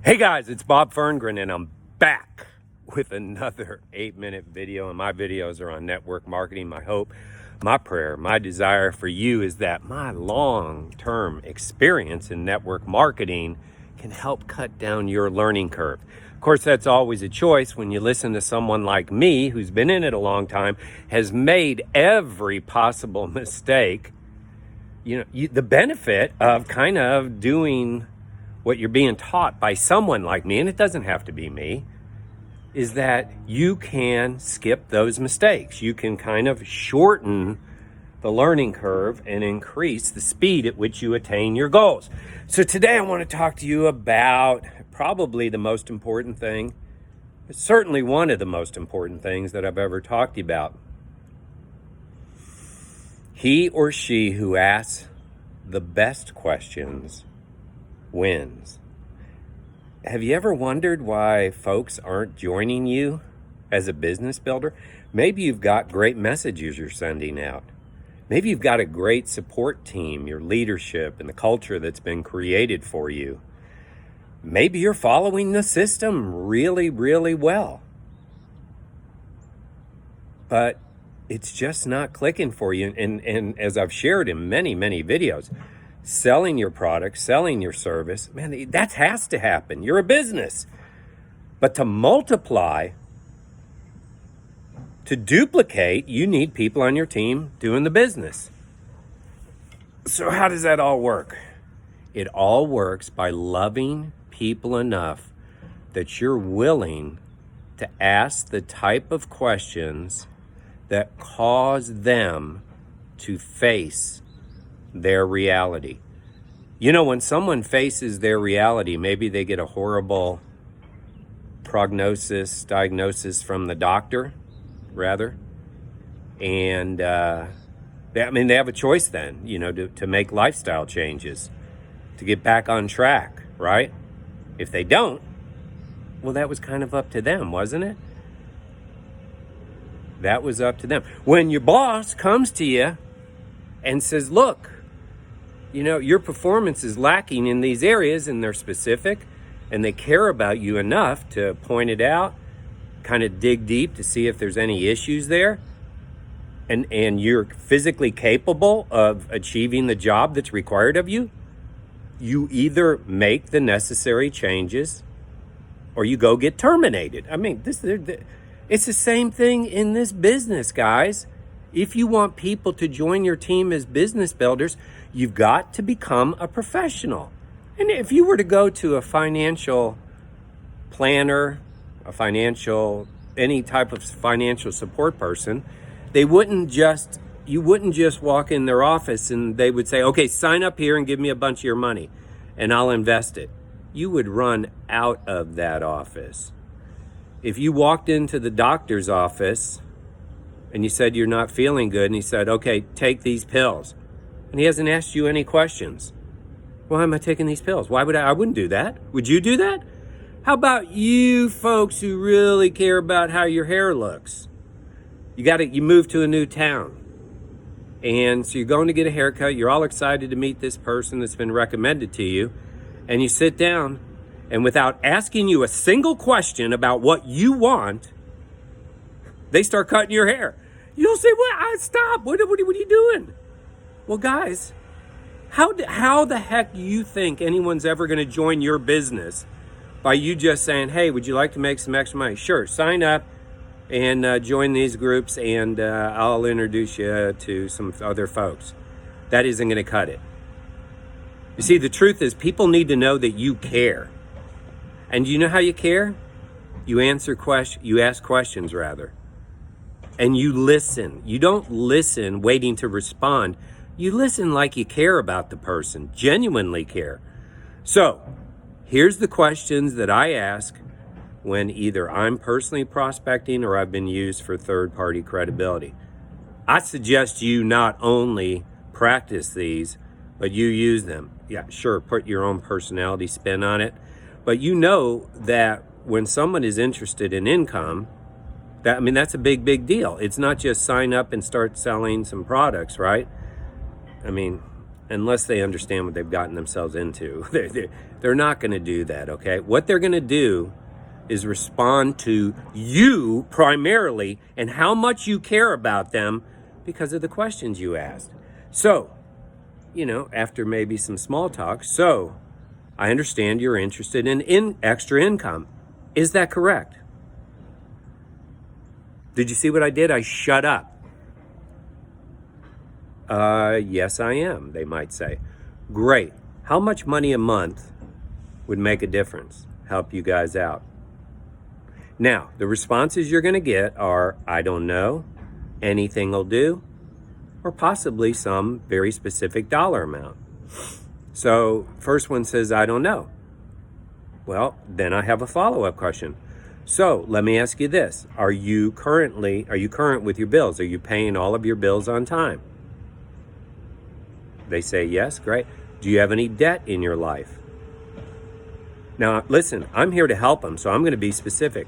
Hey guys, it's Bob Ferngren and I'm back with another 8-minute video, and my videos are on network marketing. My hope, my prayer, my desire for you is that my long-term experience in network marketing can help cut down your learning curve. Of course, that's always a choice when you listen to someone like me who's been in it a long time, has made every possible mistake. The benefit of kind of doing what you're being taught by someone like me, and it doesn't have to be me, is that you can skip those mistakes. You can kind of shorten the learning curve and increase the speed at which you attain your goals. So today I want to talk to you about probably the most important thing, certainly one of the most important things that I've ever talked to you about. He or she who asks the best questions wins. Have you ever wondered why folks aren't joining you as a business builder? Maybe you've got great messages you're sending out. Maybe you've got a great support team, your leadership, and the culture that's been created for you. Maybe you're following the system really, really well. But it's just not clicking for you. And as I've shared in many, many videos, selling your product, selling your service, man, that has to happen. You're a business. But to multiply, to duplicate, you need people on your team doing the business. So how does that all work? It all works by loving people enough that you're willing to ask the type of questions that cause them to face their reality. You know, when someone faces their reality, maybe they get a horrible diagnosis from the doctor, rather. And, they have a choice then, to make lifestyle changes, to get back on track, right? If they don't, well, that was kind of up to them, wasn't it? That was up to them. When your boss comes to you and says, look, your performance is lacking in these areas, and they're specific, and they care about you enough to point it out, kind of dig deep to see if there's any issues there, and you're physically capable of achieving the job that's required of you, you either make the necessary changes or you go get terminated. It's the same thing in this business, guys. If you want people to join your team as business builders, you've got to become a professional. And if you were to go to a financial planner, any type of financial support person, you wouldn't just walk in their office and they would say, okay, sign up here and give me a bunch of your money and I'll invest it. You would run out of that office. If you walked into the doctor's office and you said you're not feeling good, and he said, okay, take these pills, and he hasn't asked you any questions, why am I taking these pills? Why would I wouldn't do that. Would you do that? How about you folks who really care about how your hair looks? You move to a new town, and so you're going to get a haircut. You're all excited to meet this person that's been recommended to you, and you sit down, and without asking you a single question about what you want, they start cutting your hair. You'll say, "What? Stop! What are you doing?" Well, guys, how the heck do you think anyone's ever going to join your business by you just saying, "Hey, would you like to make some extra money? Sure, sign up and join these groups, and I'll introduce you to some other folks." That isn't going to cut it. You see, the truth is, people need to know that you care. And you know how you care? You ask questions, rather. And you listen. You don't listen waiting to respond. You listen like you care about the person, genuinely care. So, here's the questions that I ask when either I'm personally prospecting or I've been used for third-party credibility. I suggest you not only practice these, but you use them. Yeah, sure, put your own personality spin on it. But you know that when someone is interested in income, that's a big, big deal. It's not just sign up and start selling some products, right? unless they understand what they've gotten themselves into. They're not going to do that, okay? What they're going to do is respond to you primarily and how much you care about them because of the questions you asked. So, after maybe some small talk, so I understand you're interested in extra income. Is that correct? Did you see what I did? I shut up. Yes, I am, they might say. Great. How much money a month would make a difference? Help you guys out. Now, the responses you're going to get are, I don't know, anything will do, or possibly some very specific dollar amount. So, first one says, I don't know. Well, then I have a follow-up question. So, let me ask you this. Are you current with your bills? Are you paying all of your bills on time? They say yes, great. Do you have any debt in your life? Now, listen, I'm here to help them, so I'm going to be specific.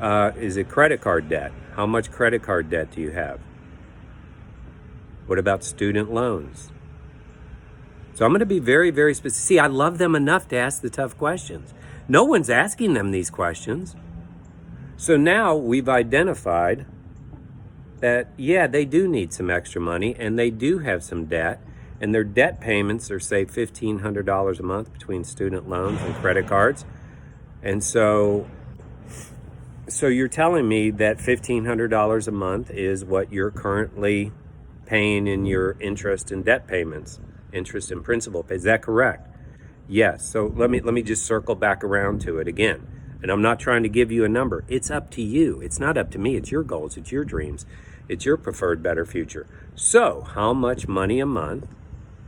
Is it credit card debt? How much credit card debt do you have? What about student loans? So I'm going to be very, very specific. See, I love them enough to ask the tough questions. No one's asking them these questions. So now we've identified that, yeah, they do need some extra money and they do have some debt. And their debt payments are, say, $1,500 a month between student loans and credit cards. And so you're telling me that $1,500 a month is what you're currently paying in your interest and debt payments, interest and principal. Is that correct? Yes. So let me just circle back around to it again. And I'm not trying to give you a number. It's up to you. It's not up to me. It's your goals. It's your dreams. It's your preferred better future. So how much money a month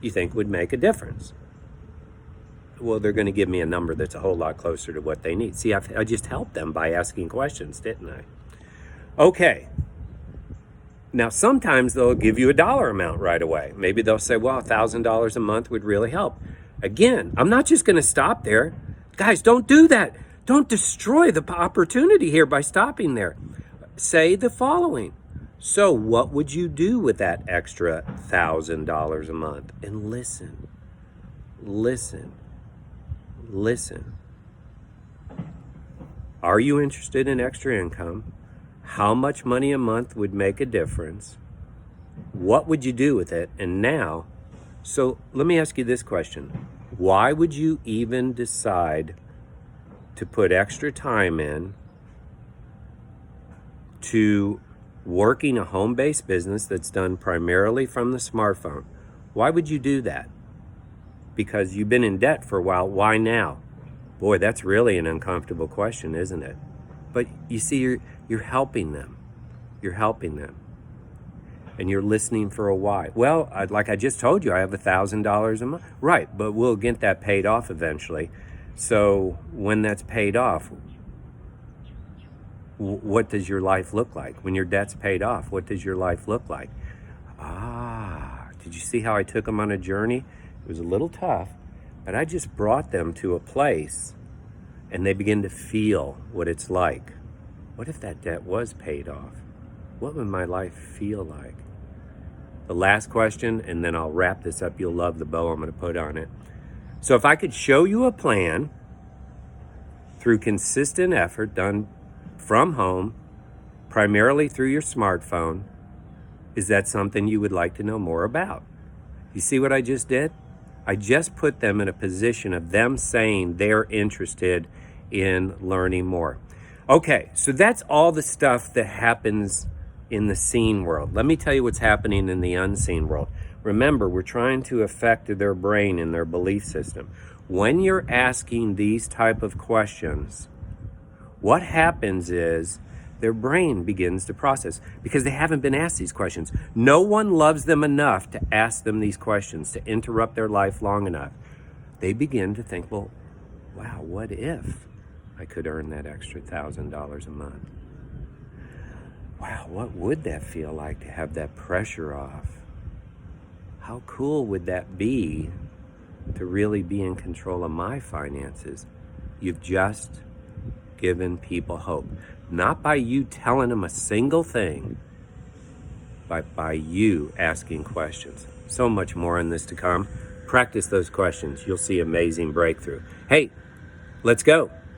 you think would make a difference? Well, they're going to give me a number that's a whole lot closer to what they need. See, I just helped them by asking questions, didn't I? Okay. Now, sometimes they'll give you a dollar amount right away. Maybe they'll say, well, $1,000 a month would really help. Again, I'm not just going to stop there. Guys, don't do that. Don't destroy the opportunity here by stopping there. Say the following. So what would you do with that extra $1,000 a month? And listen. Are you interested in extra income? How much money a month would make a difference? What would you do with it? And now, so let me ask you this question. Why would you even decide to put extra time in to working a home-based business that's done primarily from the smartphone? Why would you do that? Because you've been in debt for a while. Why now? Boy, that's really an uncomfortable question, isn't it? But you see, you're helping them. You're helping them. And you're listening for a why. Well, like I just told you, I have $1,000 a month. Right, but we'll get that paid off eventually. So when that's paid off, what does your life look like? When your debt's paid off, what does your life look like? Did you see how I took them on a journey? It was a little tough, but I just brought them to a place and they begin to feel what it's like. What if that debt was paid off? What would my life feel like? The last question, and then I'll wrap this up. You'll love the bow I'm going to put on it. So if I could show you a plan through consistent effort done from home, primarily through your smartphone, is that something you would like to know more about? You see what I just did? I just put them in a position of them saying they're interested in learning more. Okay, so that's all the stuff that happens in the seen world. Let me tell you what's happening in the unseen world. Remember, we're trying to affect their brain and their belief system. When you're asking these type of questions, what happens is their brain begins to process because they haven't been asked these questions. No one loves them enough to ask them these questions, to interrupt their life long enough. They begin to think, well, wow, what if I could earn that extra $1,000 a month? Wow, what would that feel like to have that pressure off? How cool would that be to really be in control of my finances? You've just given people hope. Not by you telling them a single thing, but by you asking questions. So much more on this to come. Practice those questions. You'll see amazing breakthrough. Hey, let's go.